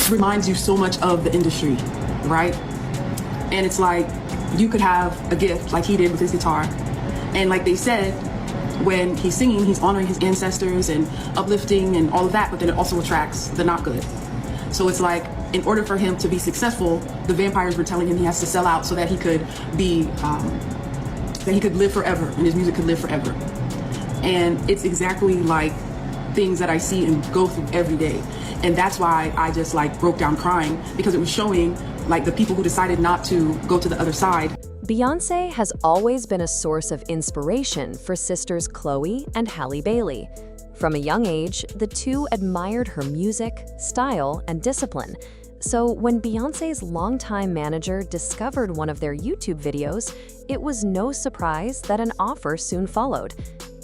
just reminds you so much of the industry, right? And it's like, you could have a gift like he did with his guitar. And like they said, when he's singing, he's honoring his ancestors and uplifting and all of that, but then it also attracts the not good. So it's like, in order for him to be successful, the vampires were telling him he has to sell out so that he could be, that he could live forever and his music could live forever. And it's exactly like things that I see and go through every day. And that's why I just like broke down crying, because it was showing like the people who decided not to go to the other side. Beyoncé has always been a source of inspiration for sisters Chloe and Halle Bailey. From a young age, the two admired her music, style, and discipline. So when Beyoncé's longtime manager discovered one of their YouTube videos, it was no surprise that an offer soon followed.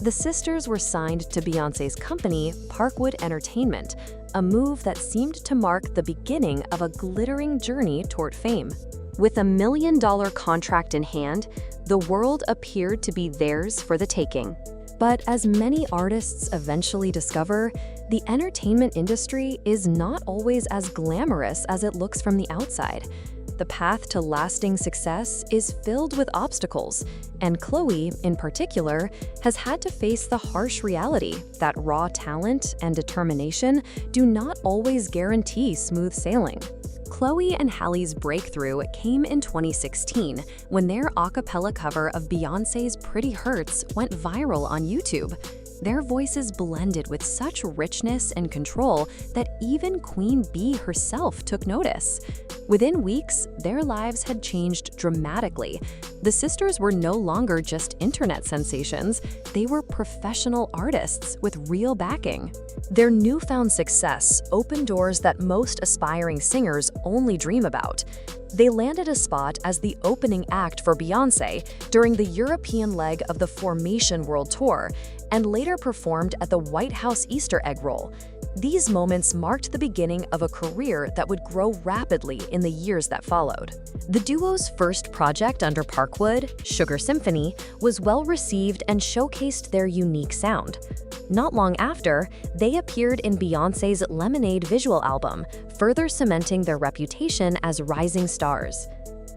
The sisters were signed to Beyoncé's company, Parkwood Entertainment, a move that seemed to mark the beginning of a glittering journey toward fame. With a $1 million contract in hand, the world appeared to be theirs for the taking. But as many artists eventually discover, the entertainment industry is not always as glamorous as it looks from the outside. The path to lasting success is filled with obstacles, and Chloe, in particular, has had to face the harsh reality that raw talent and determination do not always guarantee smooth sailing. Chloe and Halle's breakthrough came in 2016 when their a cappella cover of Beyoncé's Pretty Hurts went viral on YouTube. Their voices blended with such richness and control that even Queen Bee herself took notice. Within weeks, their lives had changed dramatically. The sisters were no longer just internet sensations, they were professional artists with real backing. Their newfound success opened doors that most aspiring singers only dream about. They landed a spot as the opening act for Beyoncé during the European leg of the Formation World Tour, and later performed at the White House Easter egg roll. These moments marked the beginning of a career that would grow rapidly in the years that followed. The duo's first project under Parkwood, Sugar Symphony, was well received and showcased their unique sound. Not long after, they appeared in Beyoncé's Lemonade visual album, further cementing their reputation as rising stars.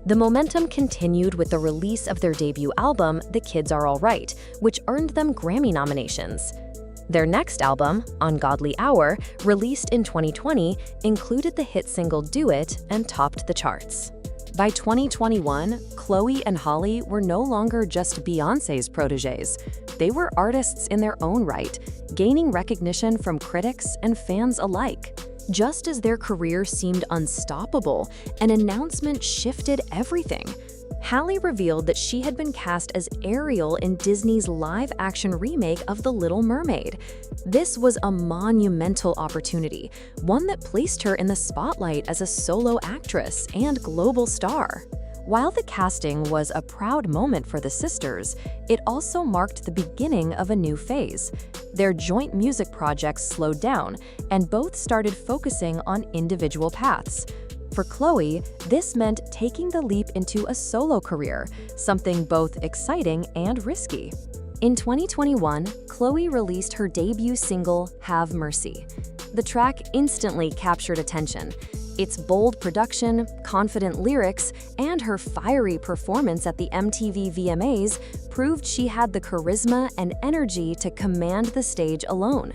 The momentum continued with the release of their debut album, The Kids Are Alright, which earned them Grammy nominations. Their next album, Ungodly Hour, released in 2020, included the hit single Do It and topped the charts. By 2021, Chloe and Halle were no longer just Beyoncé's protégés. They were artists in their own right, gaining recognition from critics and fans alike. Just as their career seemed unstoppable, an announcement shifted everything. Halle revealed that she had been cast as Ariel in Disney's live-action remake of The Little Mermaid. This was a monumental opportunity, one that placed her in the spotlight as a solo actress and global star. While the casting was a proud moment for the sisters, it also marked the beginning of a new phase. Their joint music projects slowed down, and both started focusing on individual paths. For Chloe, this meant taking the leap into a solo career, something both exciting and risky. In 2021, Chloe released her debut single, Have Mercy. The track instantly captured attention. Its bold production, confident lyrics, and her fiery performance at the MTV VMAs proved she had the charisma and energy to command the stage alone.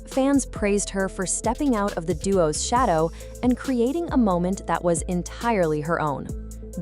Fans praised her for stepping out of the duo's shadow and creating a moment that was entirely her own.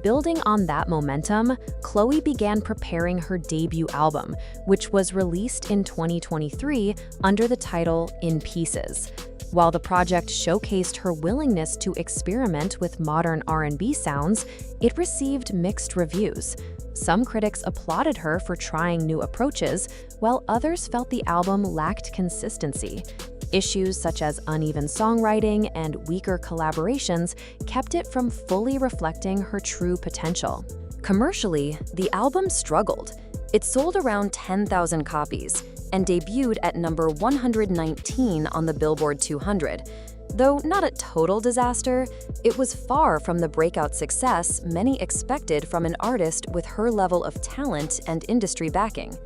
Building on that momentum, Chloe began preparing her debut album, which was released in 2023 under the title In Pieces. While the project showcased her willingness to experiment with modern R&B sounds, it received mixed reviews. Some critics applauded her for trying new approaches, while others felt the album lacked consistency. Issues such as uneven songwriting and weaker collaborations kept it from fully reflecting her true potential. Commercially, the album struggled. It sold around 10,000 copies and debuted at number 119 on the Billboard 200. Though not a total disaster, it was far from the breakout success many expected from an artist with her level of talent and industry backing.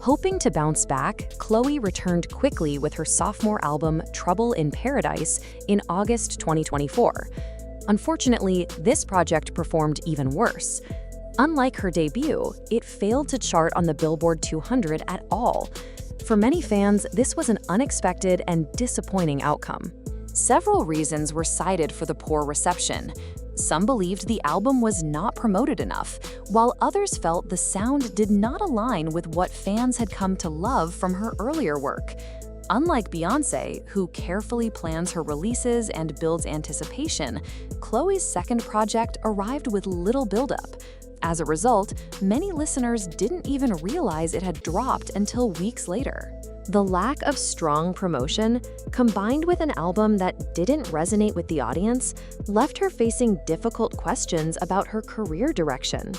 Hoping to bounce back, Chloe returned quickly with her sophomore album Trouble in Paradise in August 2024. Unfortunately, this project performed even worse. Unlike her debut, it failed to chart on the Billboard 200 at all. For many fans, this was an unexpected and disappointing outcome. Several reasons were cited for the poor reception. Some believed the album was not promoted enough, while others felt the sound did not align with what fans had come to love from her earlier work. Unlike Beyoncé, who carefully plans her releases and builds anticipation, Chloe's second project arrived with little buildup. As a result, many listeners didn't even realize it had dropped until weeks later. The lack of strong promotion, combined with an album that didn't resonate with the audience, left her facing difficult questions about her career direction.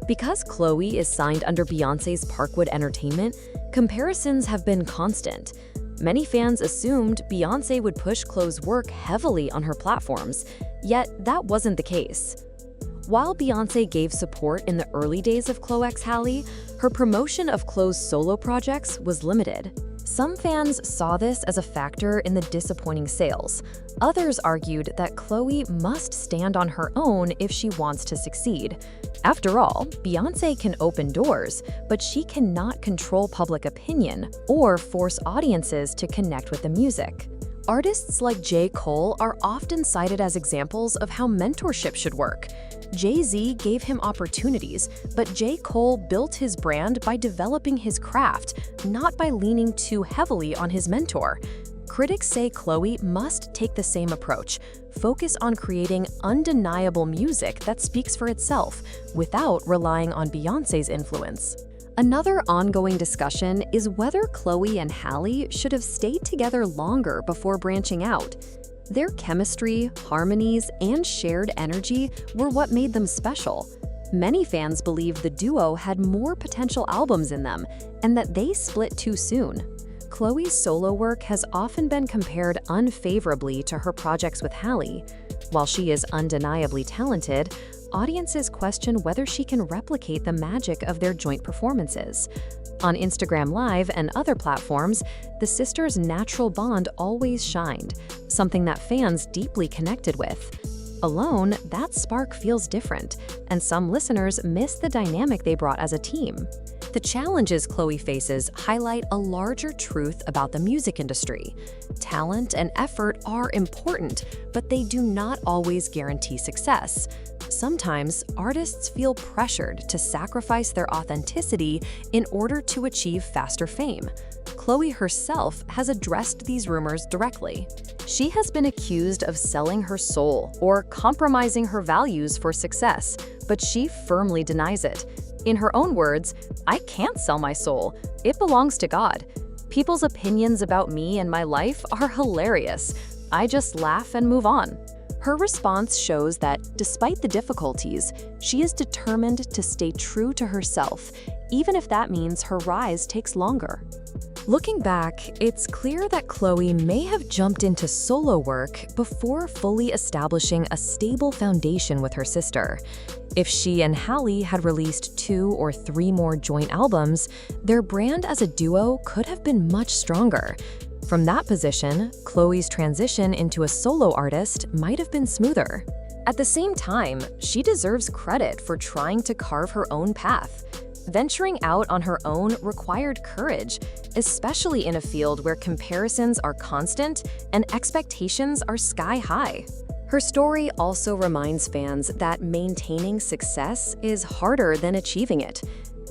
Because Chloe is signed under Beyoncé's Parkwood Entertainment, comparisons have been constant. Many fans assumed Beyoncé would push Chloe's work heavily on her platforms, yet that wasn't the case. While Beyoncé gave support in the early days of Chloe x Halle, her promotion of Chloe's solo projects was limited. Some fans saw this as a factor in the disappointing sales. Others argued that Chloe must stand on her own if she wants to succeed. After all, Beyoncé can open doors, but she cannot control public opinion or force audiences to connect with the music. Artists like J. Cole are often cited as examples of how mentorship should work. Jay-Z gave him opportunities, but J. Cole built his brand by developing his craft, not by leaning too heavily on his mentor. Critics say Chloe must take the same approach, focus on creating undeniable music that speaks for itself, without relying on Beyoncé's influence. Another ongoing discussion is whether Chloe and Halle should have stayed together longer before branching out. Their chemistry, harmonies, and shared energy were what made them special. Many fans believe the duo had more potential albums in them, and that they split too soon. Chloe's solo work has often been compared unfavorably to her projects with Halle. While she is undeniably talented, audiences question whether she can replicate the magic of their joint performances. On Instagram Live and other platforms, the sisters' natural bond always shined, something that fans deeply connected with. Alone, that spark feels different, and some listeners miss the dynamic they brought as a team. The challenges Chloe faces highlight a larger truth about the music industry. Talent and effort are important, but they do not always guarantee success. Sometimes, artists feel pressured to sacrifice their authenticity in order to achieve faster fame. Chloe herself has addressed these rumors directly. She has been accused of selling her soul or compromising her values for success, but she firmly denies it. In her own words, "I can't sell my soul. It belongs to God. People's opinions about me and my life are hilarious. I just laugh and move on." Her response shows that, despite the difficulties, she is determined to stay true to herself, even if that means her rise takes longer. Looking back, it's clear that Chloe may have jumped into solo work before fully establishing a stable foundation with her sister. If she and Halle had released 2 or 3 more joint albums, their brand as a duo could have been much stronger. From that position, Chloe's transition into a solo artist might have been smoother. At the same time, she deserves credit for trying to carve her own path. Venturing out on her own required courage, especially in a field where comparisons are constant and expectations are sky high. Her story also reminds fans that maintaining success is harder than achieving it.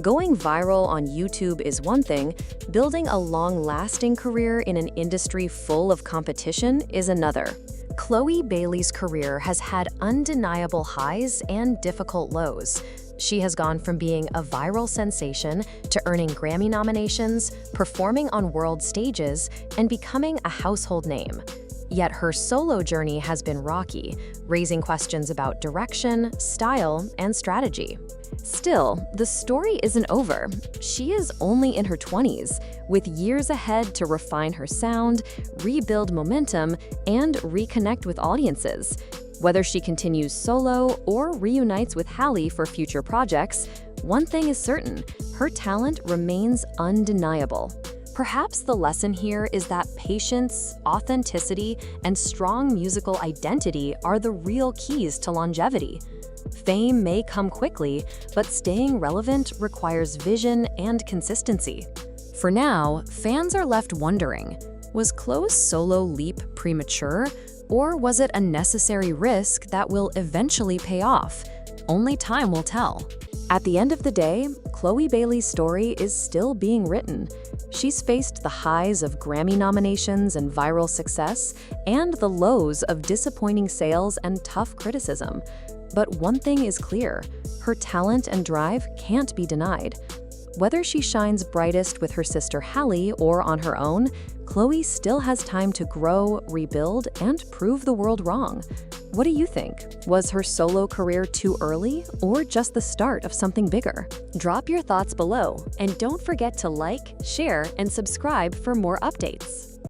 Going viral on YouTube is one thing, building a long-lasting career in an industry full of competition is another. Chloe Bailey's career has had undeniable highs and difficult lows. She has gone from being a viral sensation to earning Grammy nominations, performing on world stages, and becoming a household name. Yet her solo journey has been rocky, raising questions about direction, style, and strategy. Still, the story isn't over. She is only in her 20s, with years ahead to refine her sound, rebuild momentum, and reconnect with audiences. Whether she continues solo or reunites with Halle for future projects, one thing is certain: her talent remains undeniable. Perhaps the lesson here is that patience, authenticity, and strong musical identity are the real keys to longevity. Fame may come quickly, but staying relevant requires vision and consistency. For now, fans are left wondering, was Chloe's solo leap premature, or was it a necessary risk that will eventually pay off? Only time will tell. At the end of the day, Chloe Bailey's story is still being written. She's faced the highs of Grammy nominations and viral success, and the lows of disappointing sales and tough criticism. But one thing is clear: her talent and drive can't be denied. Whether she shines brightest with her sister Halle or on her own, Chloe still has time to grow, rebuild, and prove the world wrong. What do you think? Was her solo career too early, or just the start of something bigger? Drop your thoughts below, and don't forget to like, share, and subscribe for more updates.